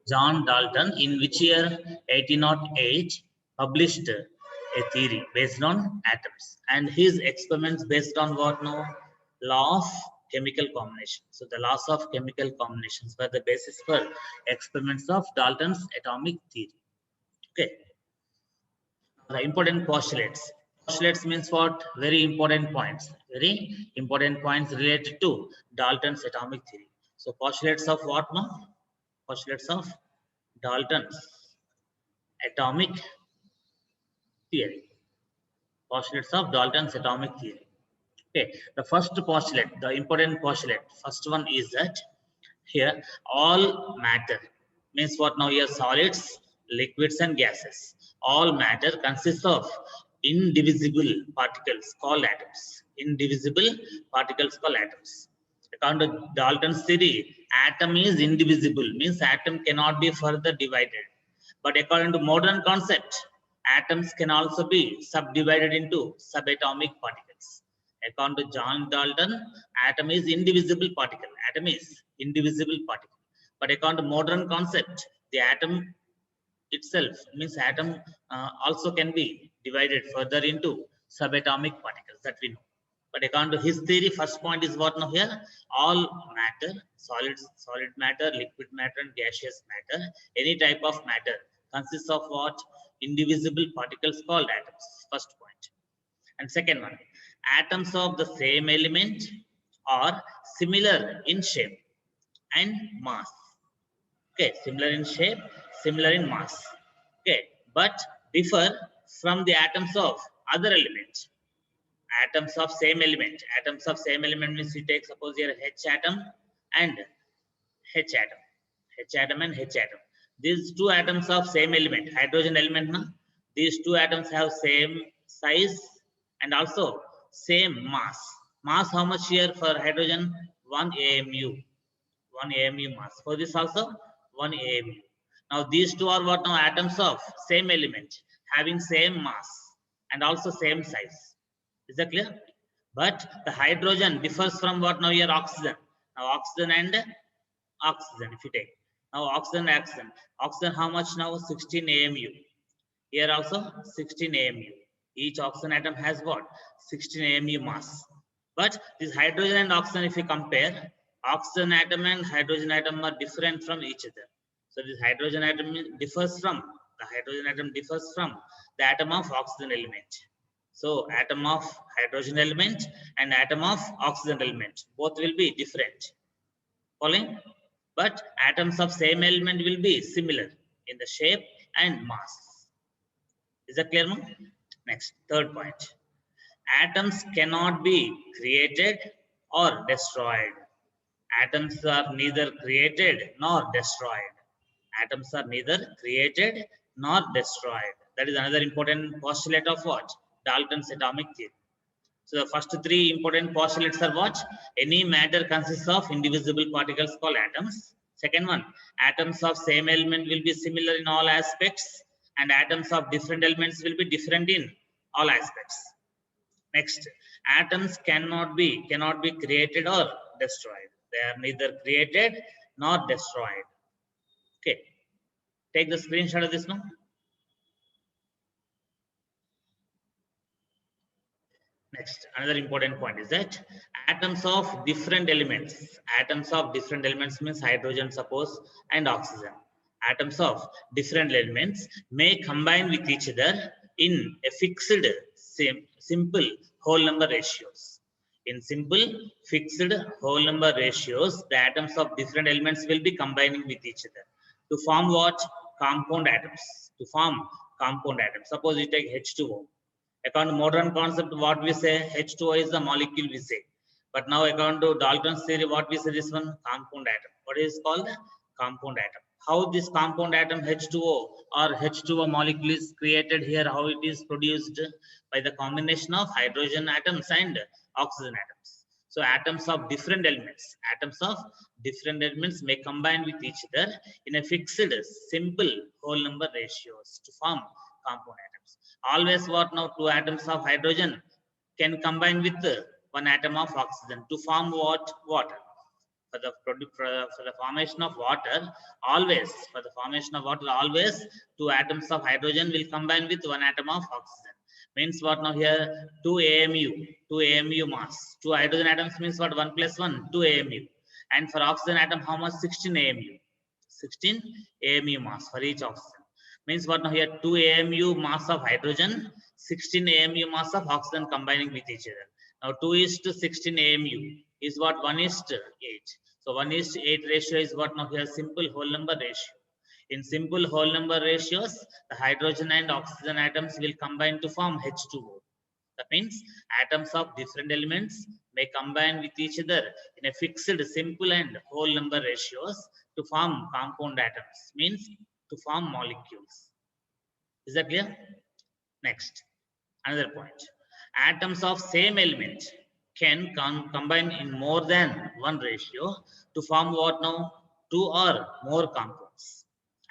John Dalton, in which year 1808, published a theory based on atoms, and his experiments based on what now? Law of chemical combination. So the laws of chemical combinations were the basis for experiments of Dalton's atomic theory. Okay. The important postulates. Postulates means what? Very important points. Very important points related to Dalton's atomic theory. So postulates of what now? Postulates of Dalton's atomic theory. Postulates of Dalton's atomic theory. Okay, the first postulate, the important postulate, first one is that here all matter means what now? Here solids, liquids, and gases. All matter consists of indivisible particles called atoms. Indivisible particles called atoms. According to Dalton's theory, atom is indivisible, means atom cannot be further divided. But according to modern concept, atoms can also be subdivided into subatomic particles. According to John Dalton, atom is indivisible particle. Atom is indivisible particle. But according to modern concept, the atom itself means atom also can be divided further into subatomic particles that we know. But according to his theory, first point is what now here? All matter, solid matter, liquid matter, and gaseous matter, any type of matter consists of what? Indivisible particles called atoms. First point. And second one, atoms of the same element are similar in shape and mass. Okay, similar in shape, similar in mass. Okay, but differ from the atoms of other elements. Atoms of same element. Atoms of same element means we take suppose here H atom and H atom. H atom and H atom. These two atoms of same element, hydrogen element. Na? These two atoms have same size and also same mass. Mass how much here for hydrogen? 1 AMU. 1 AMU mass. For this also 1 AMU. Now these two are what now? Atoms of same element having same mass and also same size. Is that clear? But the hydrogen differs from what now here? Oxygen. Now oxygen and oxygen if you take. Now oxygen, oxygen how much now? 16 AMU. Here also 16 AMU. Each oxygen atom has what? 16 AMU mass. But this hydrogen and oxygen if you compare, oxygen atom and hydrogen atom are different from each other. So this hydrogen atom differs from the atom of oxygen element. So atom of hydrogen element and atom of oxygen element, both will be different. Following? But atoms of same element will be similar in the shape and mass. Is that clear now? Next, third point. Atoms cannot be created or destroyed. Atoms are neither created nor destroyed. Atoms are neither created nor destroyed. That is another important postulate of what? Dalton's atomic theory. So the first three important postulates are what? Any matter consists of indivisible particles called atoms. Second one, atoms of same element will be similar in all aspects, and atoms of different elements will be different in all aspects. Next, atoms cannot be created or destroyed. They are neither created nor destroyed. Okay, take the screenshot of this now. Next, another important point is that atoms of different elements means hydrogen, suppose, and oxygen. Atoms of different elements may combine with each other in a fixed, simple whole number ratios. In simple fixed whole number ratios, the atoms of different elements will be combining with each other to form what? Compound atoms. To form compound atoms. Suppose you take H2O. According to modern concept, what we say, H2O is the molecule we say. But now according to Dalton's theory, what we say this one? Compound atom. What is called? Compound atom. How this compound atom H2O or H2O molecule is created here, how it is produced? By the combination of hydrogen atoms and oxygen atoms. So atoms of different elements may combine with each other in a fixed, simple whole number ratios to form compound atoms. Always what now? Two atoms of hydrogen can combine with one atom of oxygen to form what? Water. for the formation of water, always for the formation of water, always two atoms of hydrogen will combine with one atom of oxygen. Means what now here? 2 AMU mass. Two hydrogen atoms means what? 1 plus 1, 2 AMU. And for oxygen atom, how much? 16 AMU. 16 AMU mass for each oxygen. Means what now here? 2 AMU mass of hydrogen, 16 AMU mass of oxygen combining with each other. Now 2 is to 16 AMU is what? 1 is to 8. So 1 is to 8 ratio is what now here? Simple whole number ratio. In simple whole number ratios, the hydrogen and oxygen atoms will combine to form H2O. That means atoms of different elements may combine with each other in a fixed simple and whole number ratios to form compound atoms, means to form molecules. Is that clear? Next, another point. Atoms of same element can combine in more than one ratio to form what now? Two or more compounds.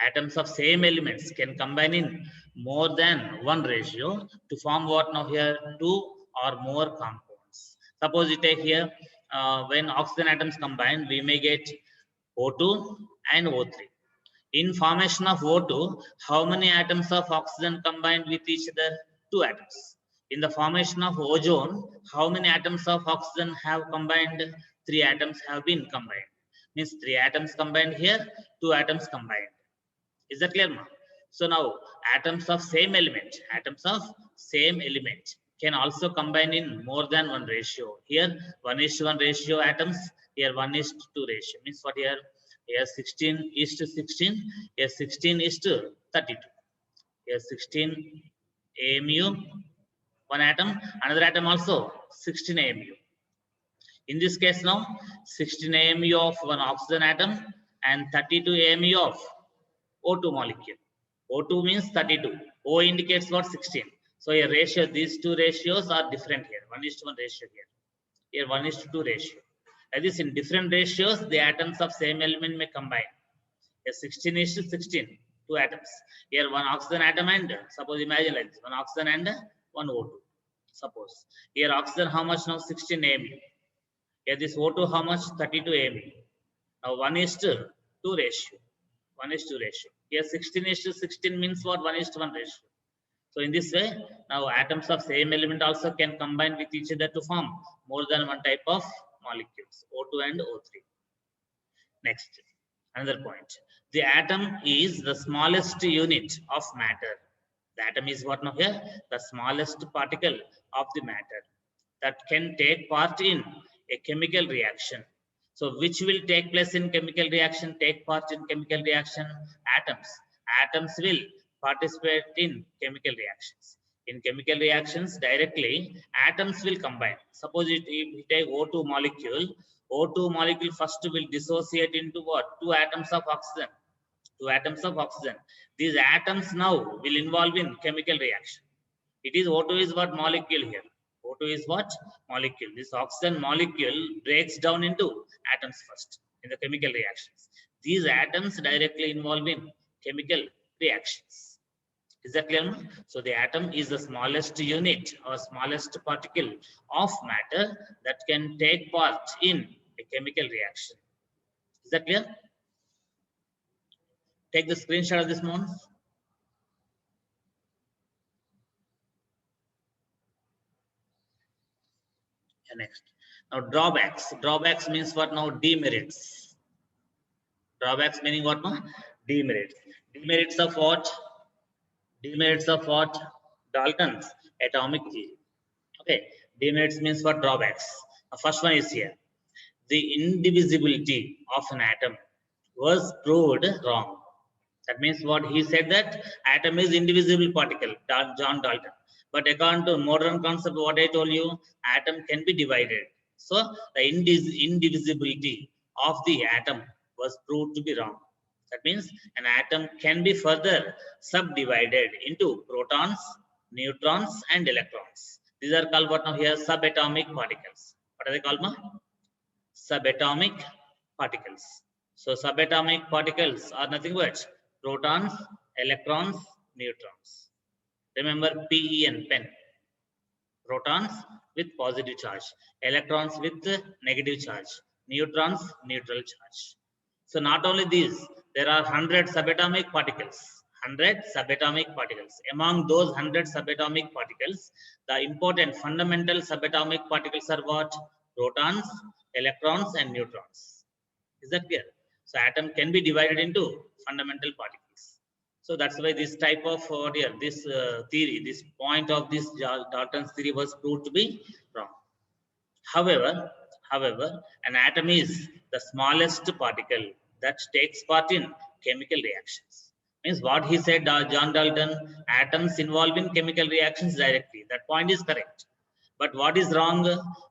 Atoms of same elements can combine in more than one ratio to form what now here? Two or more compounds. Suppose you take here, when oxygen atoms combine, we may get O2 and O3. In formation of O2, how many atoms of oxygen combined with each other? Two atoms. In the formation of ozone, how many atoms of oxygen have combined? Three atoms have been combined. Means three atoms combined here, two atoms combined. Is that clear now? So now atoms of same element can also combine in more than one ratio. Here 1:1 ratio atoms, here 1:2 ratio. Means what here? Here 16 is to 16, here 16 is to 32. Here 16 AMU, one atom, another atom also 16 AMU. In this case now, 16 AMU of one oxygen atom and 32 AMU of O2 molecule. O2 means 32. O indicates what? 16. So a ratio, these two ratios are different here. 1:1 ratio here. Here 1:2 ratio. That is, in different ratios, the atoms of same element may combine. Here 16 is to 16, two atoms. Here one oxygen atom and suppose imagine like this, one oxygen and one O2. Suppose here oxygen how much now? 16 AMU. Here this O2 how much? 32 AMU. Now 1:2 ratio. 1:2 ratio. Here 16 is to 16 means what? 1:1 ratio. So in this way, now atoms of same element also can combine with each other to form more than one type of molecules, O2 and O3. Next, another point. The atom is the smallest unit of matter. The atom is what now here? The smallest particle of the matter that can take part in a chemical reaction. So which will take place in chemical reaction, take part in chemical reaction? Atoms. Atoms will participate in chemical reactions. In chemical reactions, directly, atoms will combine. Suppose if we take O2 molecule, O2 molecule first will dissociate into what? Two atoms of oxygen. Two atoms of oxygen. These atoms now will involve in chemical reaction. It is O2 is what molecule here? O2 is what? Molecule. This oxygen molecule breaks down into atoms first in the chemical reactions. These atoms directly involve in chemical reactions. Is that clear? So the atom is the smallest unit or smallest particle of matter that can take part in a chemical reaction. Is that clear? Take the screenshot of this one. Next. Now drawbacks. Drawbacks means what now? Demerits. Drawbacks meaning what now? Demerits. Demerits of what? Demerits of what? Dalton's atomic theory. Okay. Demerits means what? Drawbacks. The first one is here. The indivisibility of an atom was proved wrong. That means what he said, that atom is indivisible particle, John Dalton. But according to modern concept, what I told you, atom can be divided. So the indivisibility of the atom was proved to be wrong. That means an atom can be further subdivided into protons, neutrons, and electrons. These are called what now here? Subatomic particles. What are they called now? Subatomic particles. So subatomic particles are nothing but protons, electrons, neutrons. Remember PEN, pen. Protons with positive charge, electrons with negative charge, neutrons, neutral charge. So not only these, there are 100 subatomic particles. 100 subatomic particles. Among those 100 subatomic particles, the important fundamental subatomic particles are what? Protons, electrons, and neutrons. Is that clear? So atom can be divided into fundamental particles. So that's why this type of this theory, this point of this Dalton's theory was proved to be wrong. However, an atom is the smallest particle that takes part in chemical reactions. Means what he said, John Dalton, atoms involved in chemical reactions directly. That point is correct. But what is wrong?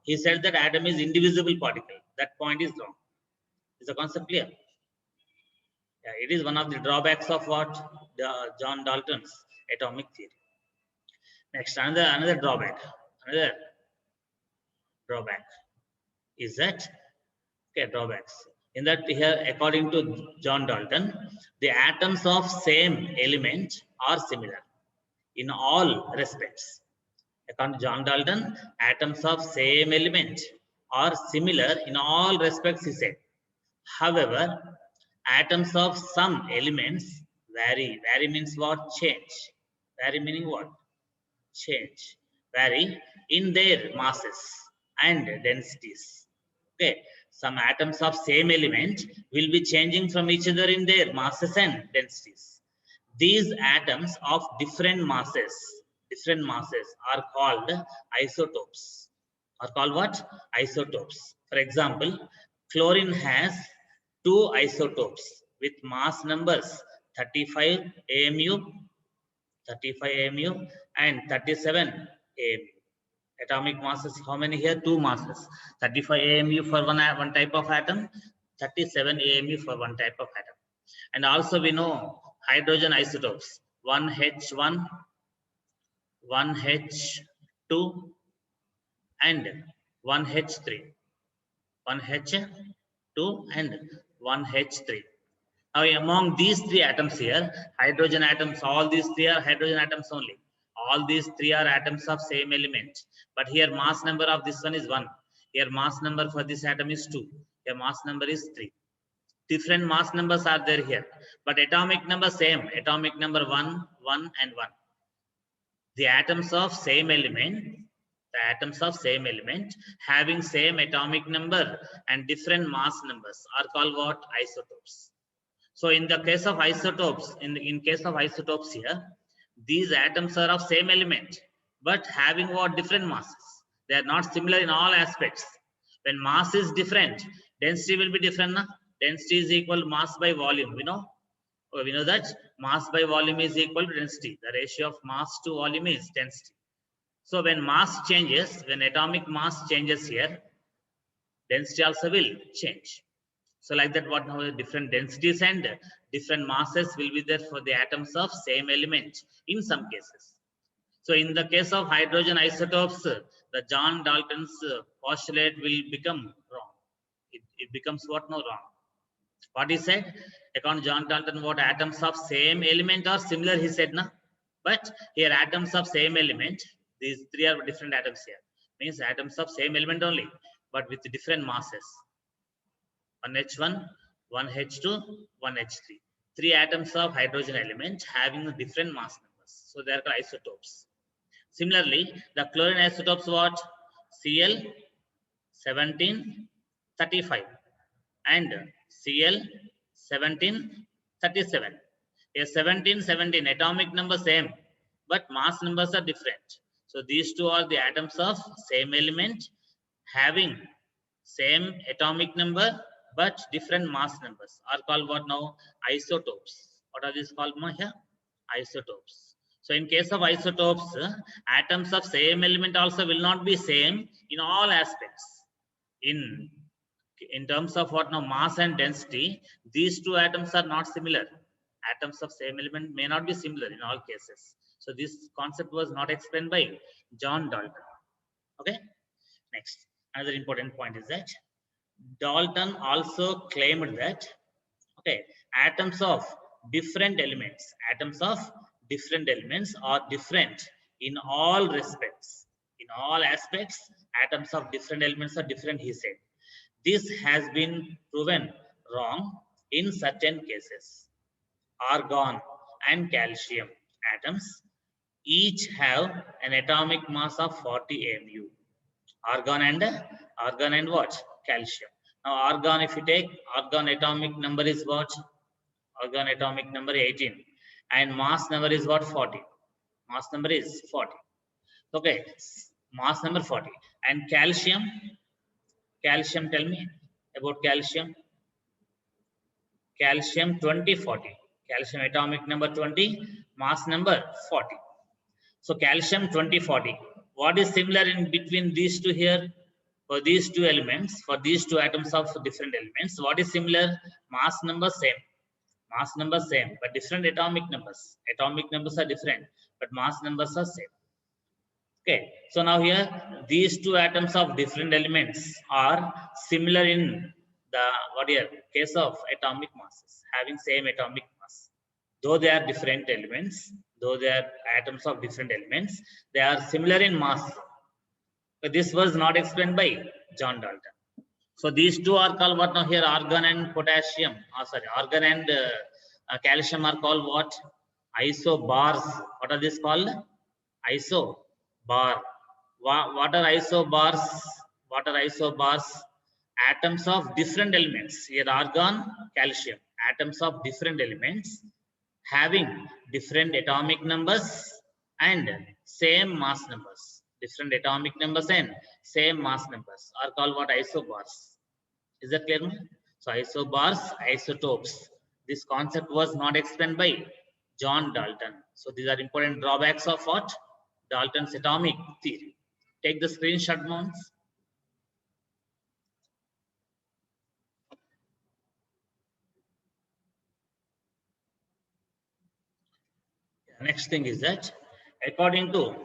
He said that atom is indivisible particle. That point is wrong. Is the concept clear? Yeah, it is one of the drawbacks of what John Dalton's atomic theory. Next, another drawback. Another drawback is that drawbacks. In that here, according to John Dalton, the atoms of same element are similar in all respects. According to John Dalton, atoms of same element are similar in all respects, he said. However, atoms of some elements vary. Vary means what? Change. Vary meaning what? Change. Vary in their masses and densities. Okay. Some atoms of same element will be changing from each other in their masses and densities. These atoms of different masses are called isotopes. Are called what? Isotopes. For example, chlorine has two isotopes with mass numbers 35 AMU, and 37 AMU. Atomic masses, how many here? Two masses. 35 AMU for one type of atom, 37 AMU for one type of atom. And also we know hydrogen isotopes, 1H1, 1H2, and 1H3. 1H2 and 1H3. Now among these three atoms here, hydrogen atoms, all these three are hydrogen atoms only. All these three are atoms of same element. But here mass number of this one is 1. Here mass number for this atom is 2. Here mass number is 3. Different mass numbers are there here. But atomic number same. Atomic number 1, 1 and 1. The atoms of same element, having same atomic number and different mass numbers are called what? Isotopes. So in the case of isotopes, in case of isotopes here, these atoms are of same element, but having what? Different masses. They are not similar in all aspects. When mass is different, density will be different. Na? Density is equal to mass by volume. We know that mass by volume is equal to density. The ratio of mass to volume is density. So when mass changes, when atomic mass changes here, density also will change. So like that, what now? Different densities and different masses will be there for the atoms of same element in some cases. So in the case of hydrogen isotopes, the John Dalton's postulate will become wrong. It becomes what? No, wrong. What he said, according to John Dalton, what? Atoms of same element are similar, he said, na? But here atoms of same element, these three are different atoms here. Means atoms of same element only, but with different masses. 1H1, 1H2, 1H3. Three atoms of hydrogen element having different mass numbers. So they are called isotopes. Similarly, the chlorine isotopes what? Cl 1735 and Cl 1737. A 1717 atomic number same, but mass numbers are different. So these two are the atoms of same element having same atomic number but different mass numbers are called what now? Isotopes. What are these called here? Isotopes. So in case of isotopes, atoms of same element also will not be same in all aspects. In terms of what now? Mass and density, these two atoms are not similar. Atoms of same element may not be similar in all cases. So this concept was not explained by John Dalton. Okay. Next, another important point is that Dalton also claimed that atoms of different elements are different in all respects. In all aspects, atoms of different elements are different, he said. This has been proven wrong in certain cases. Argon and calcium atoms each have an atomic mass of 40 mu. Argon and what? Calcium. Now argon, if you take argon, atomic number is what? Argon atomic number 18, and mass number is what? 40. Mass number is 40. Okay, mass number 40. And calcium, tell me about calcium. Calcium 2040. Calcium atomic number 20, mass number 40. So calcium 2040. What is similar in between these two here? For these two elements, for these two atoms of different elements, what is similar? Mass number same. Mass number same, but different atomic numbers. Atomic numbers are different, but mass numbers are same. Okay, so now here these two atoms of different elements are similar in the case of atomic masses, having same atomic mass. Though they are different elements, though they are atoms of different elements, they are similar in mass. But this was not explained by John Dalton. So these two are called what now here? Argon and potassium. Argon and calcium are called what? Isobars. What are these called? Isobar. What are isobars? What are isobars? Atoms of different elements. Here argon, calcium. Atoms of different elements having different atomic numbers and same mass numbers. Different atomic numbers and same mass numbers are called what? Isobars. Is that clear? So isobars, isotopes. This concept was not explained by John Dalton. So these are important drawbacks of what? Dalton's atomic theory. Take the screenshot, Mons. Next thing is that according to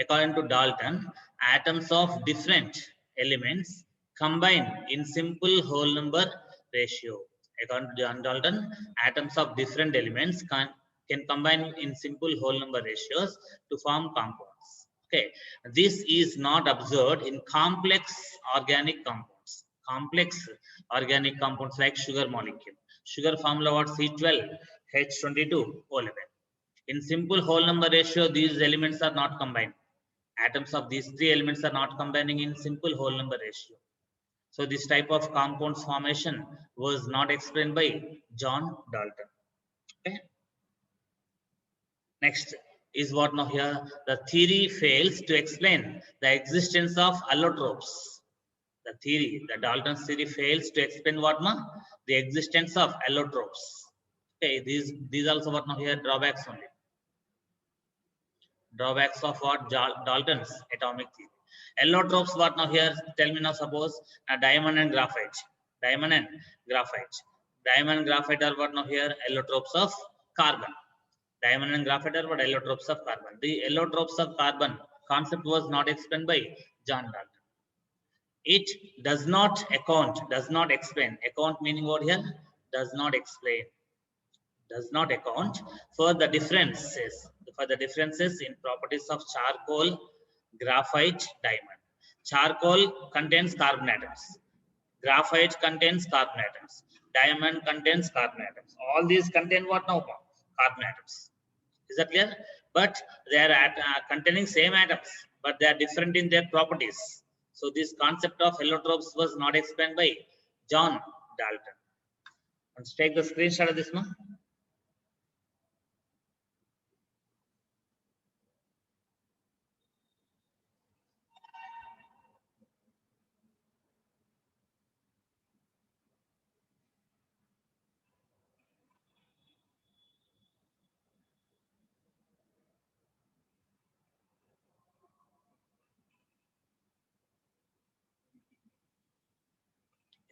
Dalton, atoms of different elements combine in simple whole number ratio. According to John Dalton, atoms of different elements can combine in simple whole number ratios to form compounds. Okay, this is not observed in complex organic compounds. Complex organic compounds like sugar molecule. Sugar formula what? C12H22O11. In simple whole number ratio, these elements are not combined. Atoms of these three elements are not combining in simple whole number ratio. So this type of compounds formation was not explained by John Dalton. Okay. Next is what now here? The theory fails to explain the existence of allotropes. The Dalton's theory fails to explain what now? The existence of allotropes. Okay, these also what now here? Drawbacks only. Drawbacks of what? Dalton's atomic theory. Allotropes, what now here? Tell me now, suppose diamond and graphite. Diamond and graphite. Diamond and graphite are what now here? Allotropes of carbon. Diamond and graphite are what? Allotropes of carbon. The allotropes of carbon concept was not explained by John Dalton. It does not explain. Account meaning what here? Does not explain. Does not account for the differences in properties of charcoal, graphite, diamond. Charcoal contains carbon atoms. Graphite contains carbon atoms. Diamond contains carbon atoms. All these contain what now? Carbon atoms. Is that clear? But they are containing same atoms, but they are different in their properties. So this concept of allotropes was not explained by John Dalton. Let's take the screenshot of this one.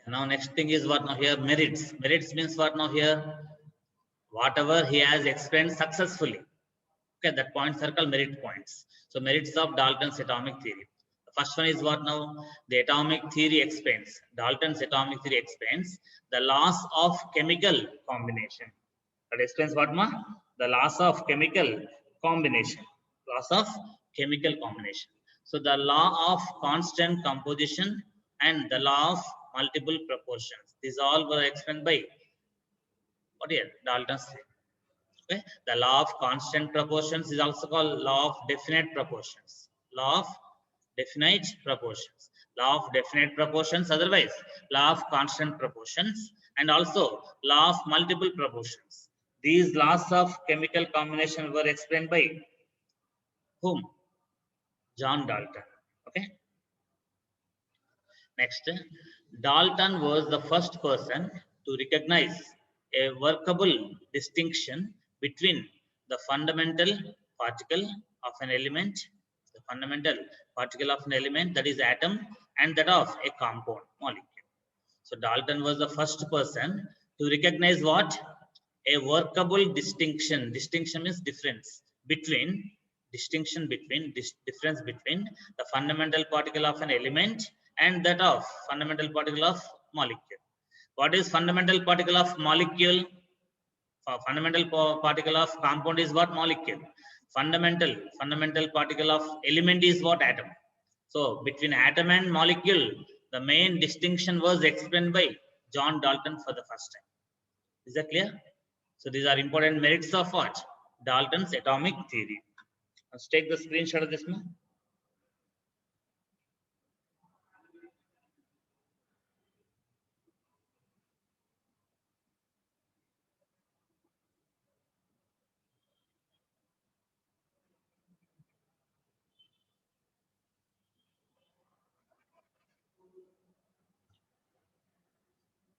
Now next thing is what now here? Merits. Merits means what now here? Whatever he has explained successfully. Okay, that point circle merit points. So merits of Dalton's atomic theory. The first one is what now? The atomic theory explains. Dalton's atomic theory explains the laws of chemical combination. That explains what ma? The laws of chemical combination. Laws of chemical combination. So the law of constant composition and the law of multiple proportions. These all were explained by what here? Dalton's theory. Okay. The law of constant proportions is also called law of definite proportions. Law of definite proportions. Law of definite proportions, otherwise law of constant proportions, and also law of multiple proportions. These laws of chemical combination were explained by whom? John Dalton. Okay. Next, Dalton was the first person to recognize a workable distinction between the fundamental particle of an element, the fundamental particle of an element, that is atom, and that of a compound molecule. So Dalton was the first person to recognize what? A workable distinction. Distinction means difference between difference between the fundamental particle of an element and that of fundamental particle of molecule. What is fundamental particle of molecule? Fundamental particle of compound is what? Molecule. Fundamental particle of element is what? Atom. So between atom and molecule, the main distinction was explained by John Dalton for the first time. Is that clear? So these are important merits of what? Dalton's atomic theory. Let's take the screenshot of this one.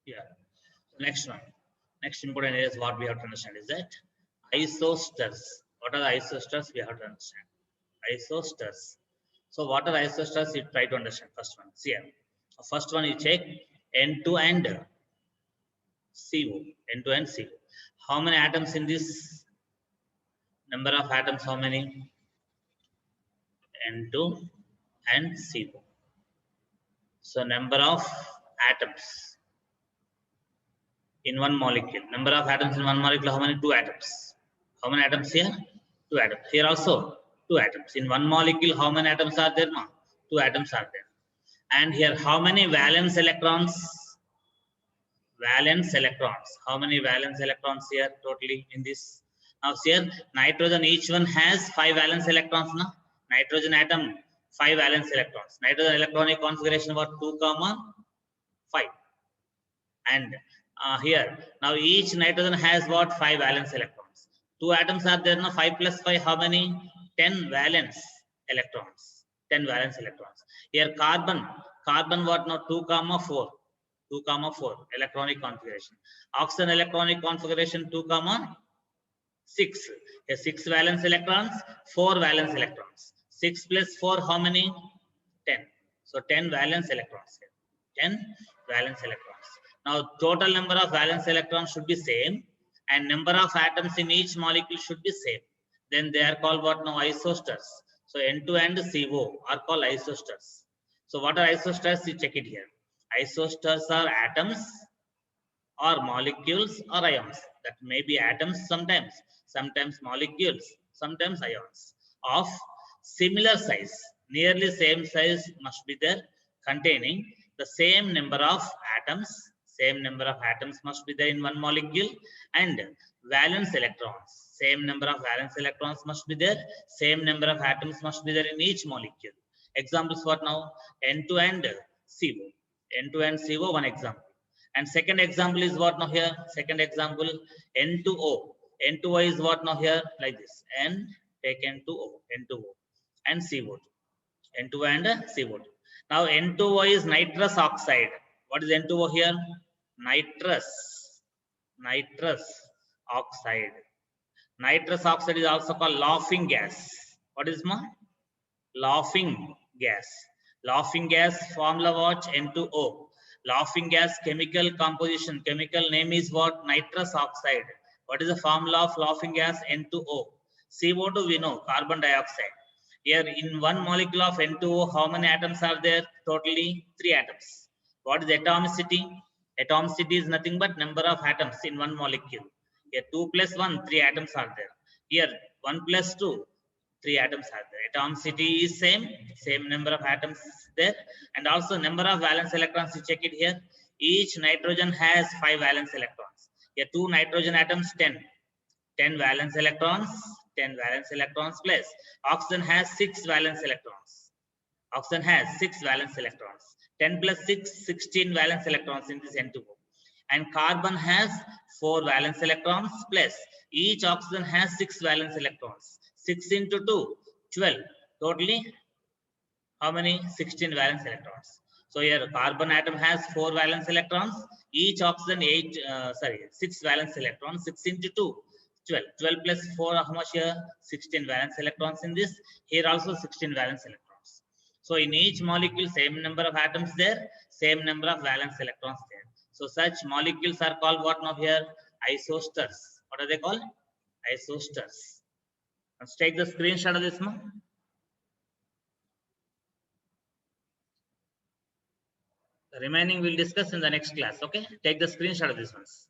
Yeah. Next one. Next important is what we have to understand is that isosters. What are the isosters? We have to understand. Isosters. So what are isosters? You try to understand. First one. See here. First one you check N2 and CO. N2 and CO. How many atoms in this? Number of atoms, how many? N2 and CO. So number of atoms in one molecule. Number of atoms in one molecule, how many? 2 atoms. How many atoms here? 2 atoms. Here also 2 atoms. In one molecule, how many atoms are there? No? 2 atoms are there. And here, how many valence electrons? Valence electrons. How many valence electrons here totally in this? Now here, nitrogen, each one has 5 valence electrons. Now, nitrogen atom, 5 valence electrons. Nitrogen electronic configuration was 2, 5. And here, now each nitrogen has what? 5 valence electrons. 2 atoms are there now. 5 plus 5, how many? 10 valence electrons. 10 valence electrons. Here carbon what now? 2, 4. 2, 4 electronic configuration. Oxygen electronic configuration 2, 6. Here 6 valence electrons, 4 valence electrons. 6 plus 4, how many? 10. So 10 valence electrons here. 10 valence electrons. Now total number of valence electrons should be same and number of atoms in each molecule should be same. Then they are called what now? Isosters. So N2 and CO are called isosters. So what are isosters? You check it here. Isosters are atoms or molecules or ions. That may be atoms sometimes molecules, sometimes ions of similar size, nearly same size must be there, containing the same number of atoms. Same number of atoms must be there in one molecule, and valence electrons. Same number of valence electrons must be there. Same number of atoms must be there in each molecule. Examples what now? N2 and CO. N2 and CO, one example. And second example is what now here? Second example, N2O. N2O is what now here? Like this. N, take N2O, N2O, and CO2. N2O and CO2. Now N2O is nitrous oxide. What is N2O here? Nitrous oxide. Nitrous oxide is also called laughing gas. What is more? Laughing gas. Laughing gas formula what? N2O. Laughing gas chemical composition, chemical name is what? Nitrous oxide. What is the formula of laughing gas? N2O. CO2 we know, carbon dioxide. Here in one molecule of N2O, how many atoms are there? Totally 3 atoms. What is atomicity? Atomicity is nothing but number of atoms in one molecule. Here 2 plus 1, 3 atoms are there. Here 1 plus 2, 3 atoms are there. Atomicity is same number of atoms there, and also number of valence electrons. You check it here. Each nitrogen has 5 valence electrons. Here 2 nitrogen atoms, 10 valence electrons, 10 valence electrons plus oxygen has 6 valence electrons. Oxygen has 6 valence electrons. 10 plus 6, 16 valence electrons in this N2O. And carbon has 4 valence electrons plus each oxygen has 6 valence electrons. 6 into 2, 12. Totally, how many? 16 valence electrons. So here carbon atom has 4 valence electrons. Each oxygen 6 valence electrons. 6 into 2, 12. 12 plus 4, how much here? 16 valence electrons in this. Here also 16 valence electrons. So in each molecule, same number of atoms there, same number of valence electrons there. So such molecules are called what now here? Isosters. What are they called? Isosters. Let's take the screenshot of this one. The remaining we'll discuss in the next class. Okay, take the screenshot of this ones.